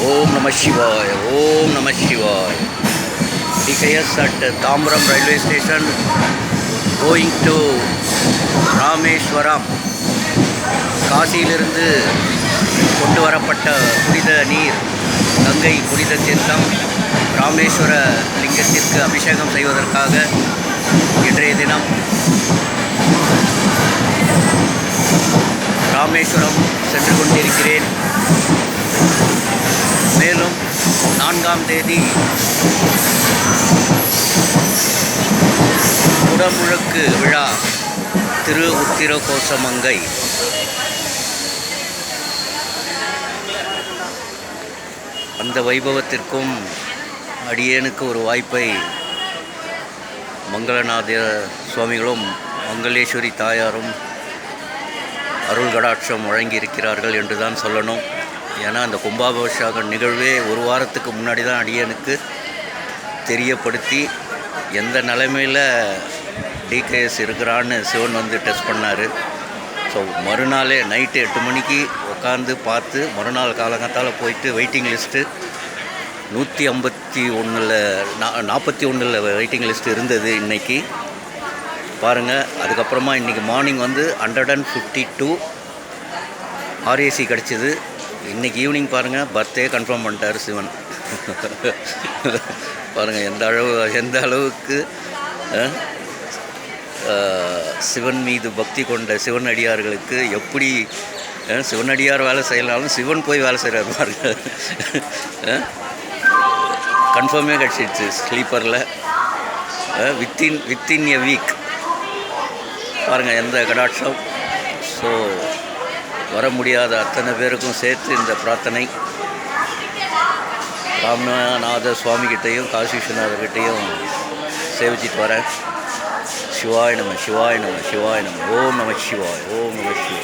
Om Namah Shivaya. Om Namah Shivaya. DKS at Tambaram railway station going to Rameswaram. காசியிலிருந்து கொண்டு வரப்பட்ட புனித நீர், கங்கை புனித தீர்த்தம் ராமேஸ்வர லிங்கத்திற்கு அபிஷேகம் செய்வதற்காக இன்றைய தினம் ராமேஸ்வரம் சென்று கொண்டிருக்கிறேன். மேலும் 4ஆம் தேதி குடமுழுக்கு விழா திரு உத்திர கோசமங்கை. அந்த வைபவத்திற்கும் அடியேனுக்கு ஒரு வாய்ப்பை மங்களநாத சுவாமிகளும் மங்களேஸ்வரி தாயாரும் அருள் கடாட்சம் வழங்கியிருக்கிறார்கள் என்று தான் சொல்லணும். ஏன்னா அந்த கும்பாபிஷேக நிகழ்வே ஒரு வாரத்துக்கு முன்னாடி தான் அடியனுக்கு தெரியப்படுத்தி எந்த நிலைமையில் டிகேஎஸ் இருக்கிறான்னு சிவன் வந்து டெஸ்ட் பண்ணார். ஸோ மறுநாளே நைட்டு 8 மணிக்கு உட்காந்து பார்த்து மறுநாள் காலங்கத்தால் போயிட்டு வெயிட்டிங் லிஸ்ட்டு 151 வெயிட்டிங் லிஸ்ட்டு இருந்தது இன்றைக்கி பாருங்கள். அதுக்கப்புறமா இன்றைக்கி மார்னிங் வந்து 152 ஆர்ஏசி கிடச்சிது. இன்றைக்கி ஈவினிங் பாருங்கள் பர்த்டே கன்ஃபார்ம் பண்ணிட்டார் சிவன். பாருங்கள் எந்த அளவுக்கு சிவன் மீது பக்தி கொண்ட சிவனடியார்களுக்கு எப்படி சிவனடியார் வேலை செய்யலாலும் சிவன் போய் வேலை செய்கிறார் பாருங்கள். கன்ஃபார்மே கிடச்சிடுச்சு ஸ்லீப்பரில் வித்தின் எ வீக். பாருங்கள் எந்த கடாட்சம். ஸோ வர முடியாத அத்தனை பேருக்கும் சேர்த்து இந்த பிரார்த்தனை. ராமநாத சுவாமிகிட்டையும் காசி விஸ்வநாதர்கிட்டையும் சேவிச்சிட்டு வரேன். சிவாய நம சிவாய நம சிவாய நம. ஓம் நம சிவாய். ஓம் நம சிவாய்.